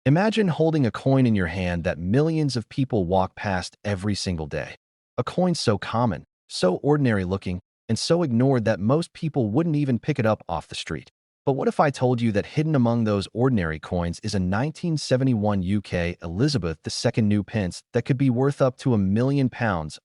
Imagine holding a coin in your hand that millions of people walk past every single day. A coin so common, so ordinary looking, and so ignored that most people wouldn't even pick it up off the street. But what if I told you that hidden among those ordinary coins is a 1971 UK Elizabeth II new pence that could be worth up to £1 million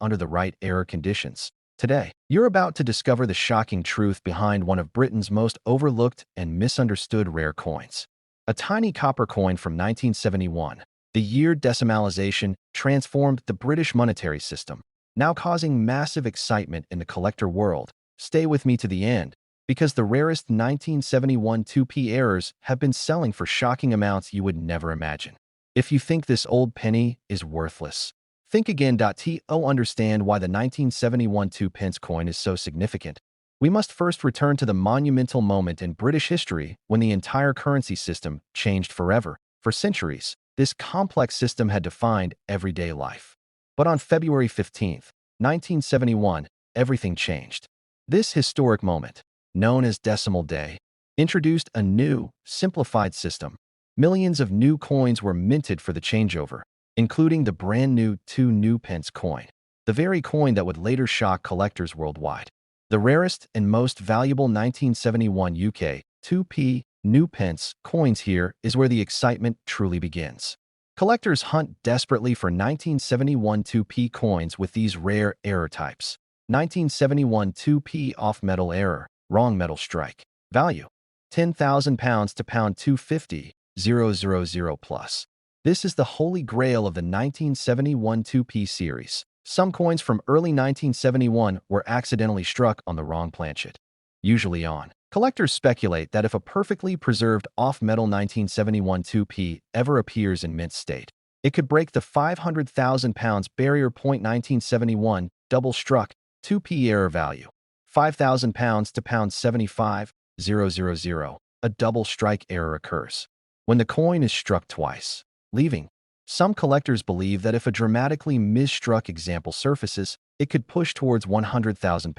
under the right error conditions? Today, you're about to discover the shocking truth behind one of Britain's most overlooked and misunderstood rare coins. A tiny copper coin from 1971, the year decimalization transformed the British monetary system, now causing massive excitement in the collector world. Stay with me to the end, because the rarest 1971 2p errors have been selling for shocking amounts you would never imagine. If you think this old penny is worthless, think again. To understand why the 1971 2 pence coin is so significant, we must first return to the monumental moment in British history when the entire currency system changed forever. For centuries, this complex system had defined everyday life. But on February 15th, 1971, everything changed. This historic moment, known as Decimal Day, introduced a new, simplified system. Millions of new coins were minted for the changeover, including the brand new 2 pence coin, the very coin that would later shock collectors worldwide. The rarest and most valuable 1971 UK 2p new pence coins. Here is where the excitement truly begins. Collectors hunt desperately for 1971 2p coins with these rare error types. 1971 2p off-metal error, wrong metal strike. Value: £10,000 to £250,000 plus. This is the holy grail of the 1971 2p series. Some coins from early 1971 were accidentally struck on the wrong planchet, usually on. Collectors speculate that if a perfectly preserved off-metal 1971 2p ever appears in mint state, it could break the £500,000 barrier. 1971 double-struck 2p error value: £5,000 to £75,000. A double strike error occurs when the coin is struck twice, leaving. Some collectors believe that if a dramatically misstruck example surfaces, it could push towards £100,000.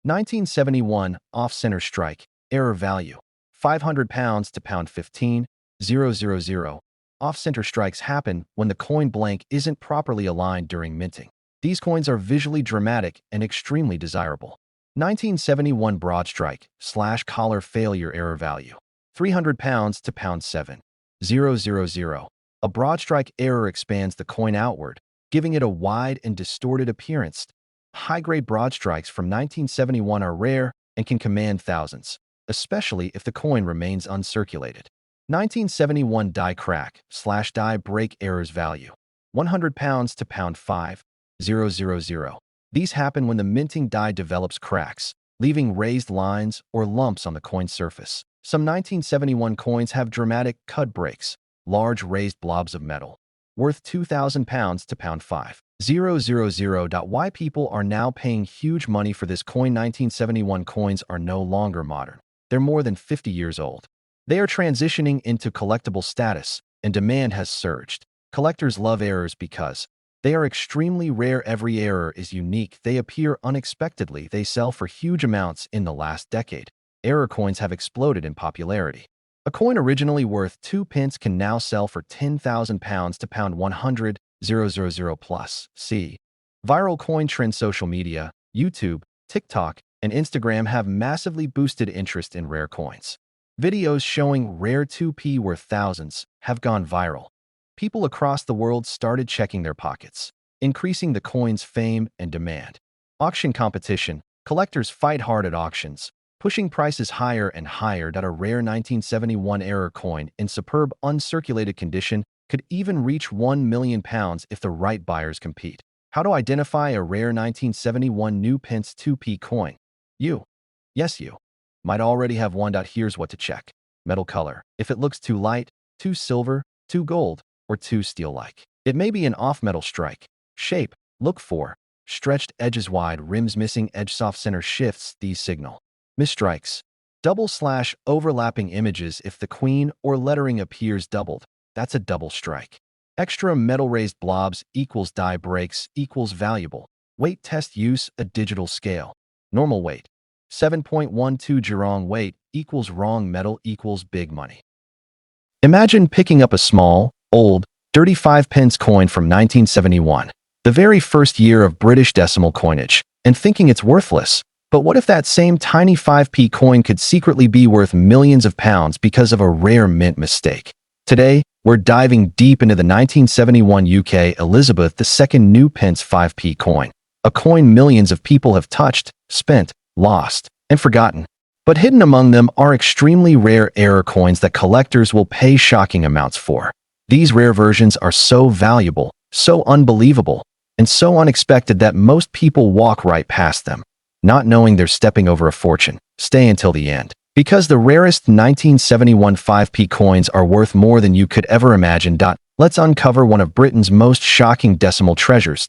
1971 off-center strike error value: £500 to £15,000. Off-center strikes happen when the coin blank isn't properly aligned during minting. These coins are visually dramatic and extremely desirable. 1971 broad strike / collar failure error value: £300 to £7,000. A broad strike error expands the coin outward, giving it a wide and distorted appearance. High-grade broad strikes from 1971 are rare and can command thousands, especially if the coin remains uncirculated. 1971 die crack / die break errors value: £100 to £5,000. These happen when the minting die develops cracks, leaving raised lines or lumps on the coin surface. Some 1971 coins have dramatic cut breaks, large raised blobs of metal, worth £2,000 to £5,000. Why people are now paying huge money for this coin? 1971 coins are no longer modern. They're more than 50 years old. They are transitioning into collectible status, and demand has surged. Collectors love errors because they are extremely rare. Every error is unique. They appear unexpectedly. They sell for huge amounts. In the last decade, error coins have exploded in popularity. A coin originally worth 2 pence can now sell for £10,000 to £100,000 plus. See viral coin trend. Social media, YouTube, TikTok, and Instagram have massively boosted interest in rare coins. Videos showing rare 2p worth thousands have gone viral. People across the world started checking their pockets, increasing the coin's fame and demand. Auction competition. Collectors fight hard at auctions, pushing prices higher and higher. A rare 1971 error coin in superb uncirculated condition could even reach £1 million if the right buyers compete. How to identify a rare 1971 new pence 2p coin? Yes, you might already have one. Here's what to check. Metal color. If it looks too light, too silver, too gold, or too steel-like, it may be an off-metal strike. Shape. Look for stretched edges, wide rims, missing edge, soft center shifts. These signal misstrikes. Double / overlapping images. If the queen or lettering appears doubled, that's a double strike. Extra metal raised blobs equals die breaks equals valuable. Weight test. Use a digital scale. Normal weight 7.12. Wrong weight equals wrong metal equals big money. Imagine picking up a small, old, dirty 5-pence coin from 1971, the very first year of British decimal coinage, and thinking it's worthless. But what if that same tiny 5p coin could secretly be worth millions of pounds because of a rare mint mistake? Today, we're diving deep into the 1971 UK Elizabeth II new pence 5p coin, a coin millions of people have touched, spent, lost, and forgotten. But hidden among them are extremely rare error coins that collectors will pay shocking amounts for. These rare versions are so valuable, so unbelievable, and so unexpected that most people walk right past them, not knowing they're stepping over a fortune. Stay until the end. Because the rarest 1971 5p coins are worth more than you could ever imagine. Let's uncover one of Britain's most shocking decimal treasures.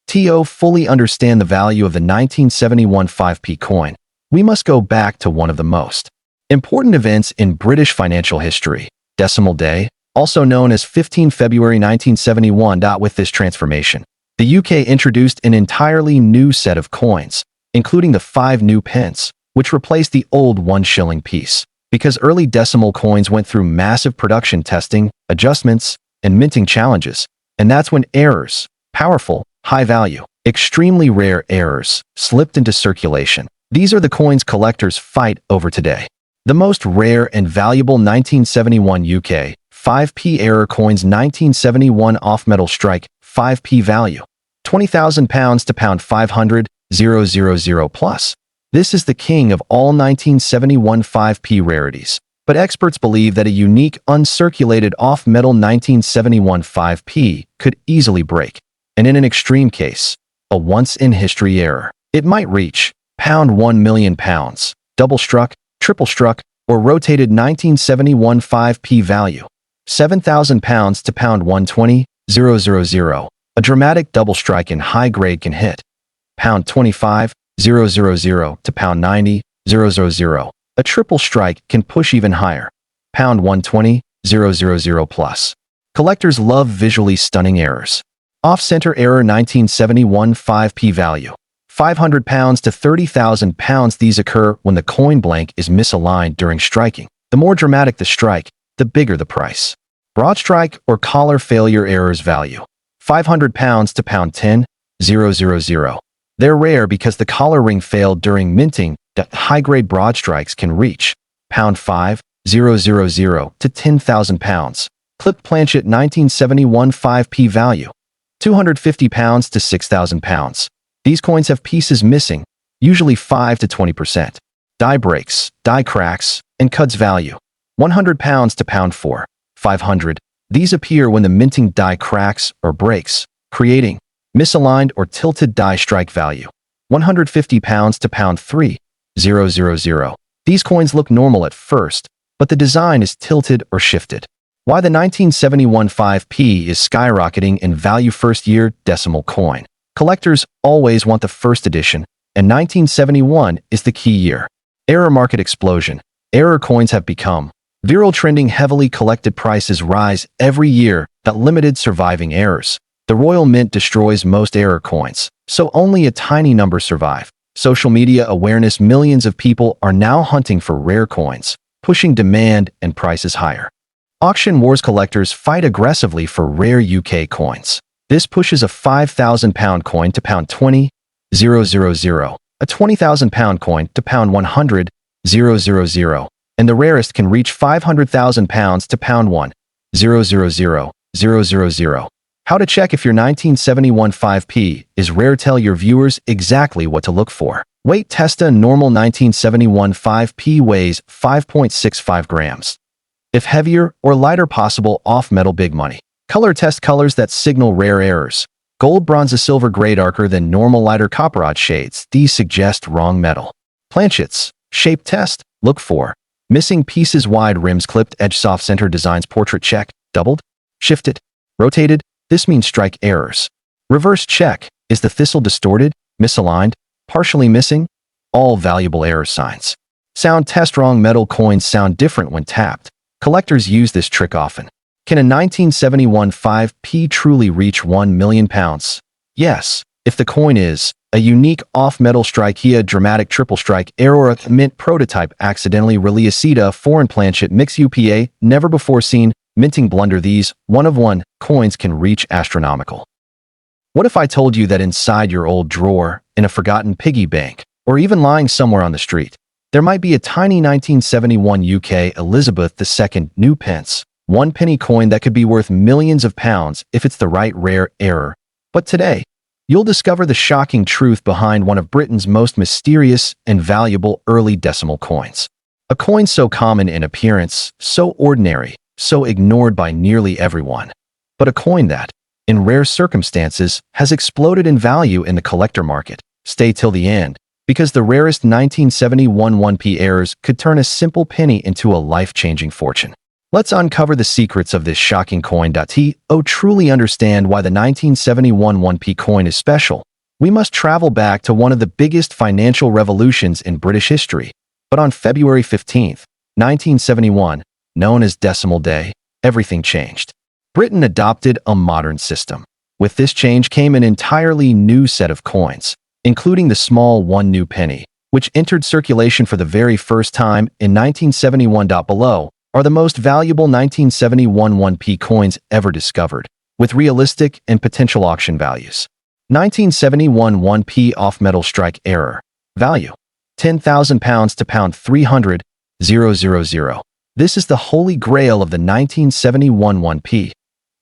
To fully understand the value of the 1971 5p coin, we must go back to one of the most important events in British financial history, Decimal Day, also known as 15 February 1971. With this transformation, the UK introduced an entirely new set of coins, including the 5 new pence, which replaced the old 1 shilling piece. Because early decimal coins went through massive production testing, adjustments, and minting challenges, and that's when errors, powerful, high-value, extremely rare errors, slipped into circulation. These are the coins collectors fight over today. The most rare and valuable 1971 UK 5p error coins. 1971 off-metal strike 5p value, £20,000 to £500,000 plus. This is the king of all 1971 5p rarities, but experts believe that a unique uncirculated off-metal 1971 5p could easily break, and in an extreme case, a once-in-history error, it might reach £1 million, double struck, triple struck, or rotated 1971 5p value, £7,000 to £120,000. A dramatic double strike in high grade can hit £25,000 to £90,000. A triple strike can push even higher, £120,000 plus. Collectors love visually stunning errors. Off-center error 1971 5p value, £500 to £30,000. These occur when the coin blank is misaligned during striking. The more dramatic the strike, the bigger the price. Broad strike or collar failure errors value, £500 to £10,000. They're rare because the collar ring failed during minting. High-grade broad strikes can reach £5,000 to £10,000. Clipped planchet 1971 5p value, £250 to £6,000. These coins have pieces missing, usually 5 to 20%. Die breaks, die cracks, and cuts value, £100 to £4,500. These appear when the minting die cracks or breaks, creating misaligned or tilted die strike value, £150 to £3,000. These coins look normal at first, but the design is tilted or shifted. Why the 1971 5p is skyrocketing in value. First year decimal coin. Collectors always want the first edition, and 1971 is the key year. Error market explosion. Error coins have become viral, trending heavily. Collected prices rise every year. Limited surviving errors. The Royal Mint destroys most error coins, so only a tiny number survive. Social media awareness. Millions of people are now hunting for rare coins, pushing demand and prices higher. Auction wars. Collectors fight aggressively for rare UK coins. This pushes a £5,000 coin to £20,000, a £20,000 coin to £100,000, and the rarest can reach £500,000 to £1,000,000. How to check if your 1971 5p is rare. Tell your viewers exactly what to look for. Weight test. A normal 1971 5p weighs 5.65 grams. If heavier or lighter, possible off-metal big money. Color test. Colors that signal rare errors. Gold, bronze, silver, gray, darker than normal, lighter copper, odd shades. These suggest wrong metal. Planchets. Shape test. Look for missing pieces, wide rims, clipped edge, soft center designs. Portrait check. Doubled, shifted, rotated. This means strike errors. Reverse check. Is the thistle distorted, misaligned, partially missing? All valuable error signs. Sound test. Wrong metal coins sound different when tapped. Collectors use this trick often. Can a 1971 5p truly reach £1 million? Yes, if the coin is a unique off-metal strike, a dramatic triple strike error, or a mint prototype accidentally released, a foreign planchet mix, UPA, never before seen. minting blunder. These one-of-one coins can reach astronomical. What if I told you that inside your old drawer, in a forgotten piggy bank, or even lying somewhere on the street, there might be a tiny 1971 UK Elizabeth II new pence, one penny coin that could be worth millions of pounds if it's the right rare error? But today, you'll discover the shocking truth behind one of Britain's most mysterious and valuable early decimal coins. A coin so common in appearance, so ordinary, so ignored by nearly everyone. But a coin that, in rare circumstances, has exploded in value in the collector market. Stay till the end, because the rarest 1971 1p errors could turn a simple penny into a life-changing fortune. Let's uncover the secrets of this shocking coin. To truly understand why the 1971 1p coin is special, we must travel back to one of the biggest financial revolutions in British history. But on February 15, 1971, known as Decimal Day, everything changed. Britain adopted a modern system. With this change came an entirely new set of coins, including the small one new penny, which entered circulation for the very first time in 1971. Below are the most valuable 1971 1p coins ever discovered, with realistic and potential auction values. 1971 1p off-metal strike error. Value: £10,000 to £300,000. This is the holy grail of the 1971 1p.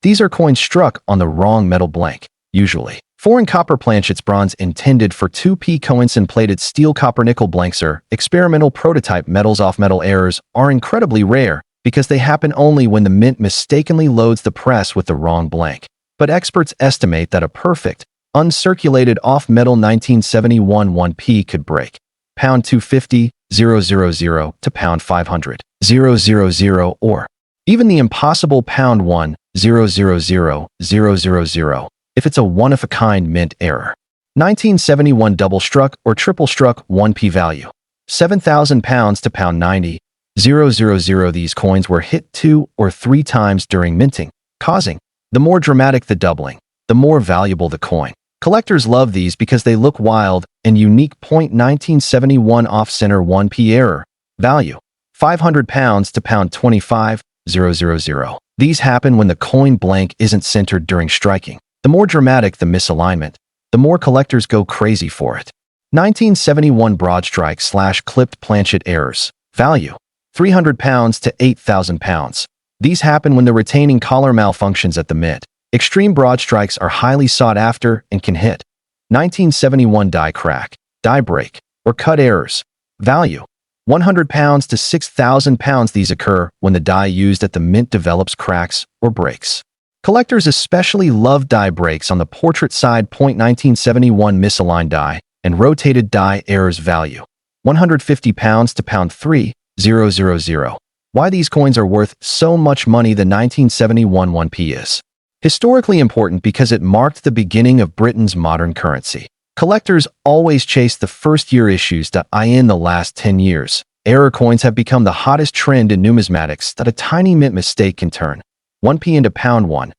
These are coins struck on the wrong metal blank, usually foreign copper planchets, bronze intended for 2p coins, and plated steel copper nickel blanks are experimental prototype metals. Off-metal errors are incredibly rare because they happen only when the mint mistakenly loads the press with the wrong blank. But experts estimate that a perfect, uncirculated off-metal 1971 1p could break £250,000 to £500,000, or even the impossible £1,000,000 if it's a one-of-a-kind mint error. 1971 double-struck or triple-struck 1p value: £7,000 to £90,000. These coins were hit 2 or 3 times during minting, causing the more dramatic the doubling, the more valuable the coin. Collectors love these because they look wild and unique. 1971 off-center 1p error. Value: £500 to £25,000. These happen when the coin blank isn't centered during striking. The more dramatic the misalignment, the more collectors go crazy for it. 1971 broad strike / clipped planchet errors. Value: £300 to £8,000. These happen when the retaining collar malfunctions at the mint. Extreme broad strikes are highly sought after and can hit. 1971 die crack, die break, or cut errors. Value: £100 to £6,000. These occur when the die used at the mint develops cracks or breaks. Collectors especially love die breaks on the portrait side. 1971 misaligned die and rotated die errors. Value: £150 to £3,000. Why these coins are worth so much money? The 1971 1p is historically important because it marked the beginning of Britain's modern currency. Collectors always chase the first-year issues. In the last 10 years, error coins have become the hottest trend in numismatics. That a tiny mint mistake can turn 1p into £1,000,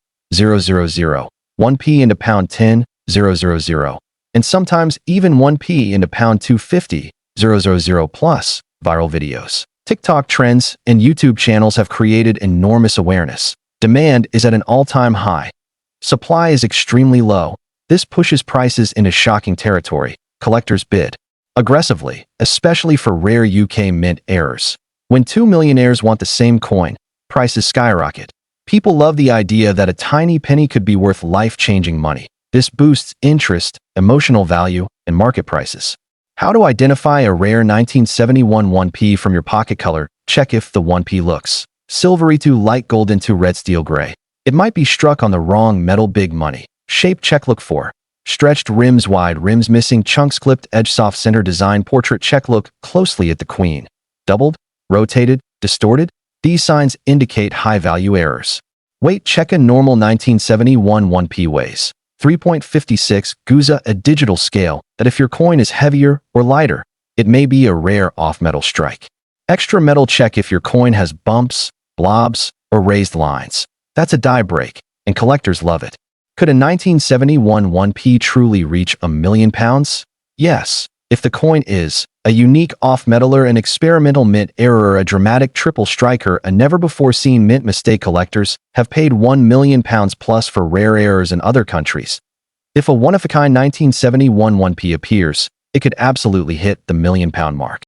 1p into £10,000, and sometimes even 1p into £250,000. Plus, viral videos, TikTok trends, and YouTube channels have created enormous awareness. Demand is at an all-time high. Supply is extremely low. This pushes prices into shocking territory. Collectors bid aggressively, especially for rare UK mint errors. When 2 millionaires want the same coin, prices skyrocket. People love the idea that a tiny penny could be worth life-changing money. This boosts interest, emotional value, and market prices. How to identify a rare 1971 1p from your pocket color? Check if the 1p looks silvery to light golden to red steel gray. It might be struck on the wrong metal. Big money shape check. Look for stretched rims, wide rims, missing chunks, clipped edge, soft center design. Portrait check. Look closely at the queen. Doubled, rotated, distorted. These signs indicate high-value errors. Weight check. A normal 1971 1p weighs 3.56 Guza, a digital scale that if your coin is heavier or lighter, it may be a rare off-metal strike. Extra metal check. If your coin has bumps, blobs, or raised lines, that's a die break, and collectors love it. Could a 1971 1p truly reach £1 million? Yes, If the coin is a unique off-metaler, an experimental mint error, a dramatic triple striker, a never-before-seen mint mistake, collectors have paid £1 million plus for rare errors in other countries. If a one-of-a-kind 1971 1p appears, it could absolutely hit the £1 million mark.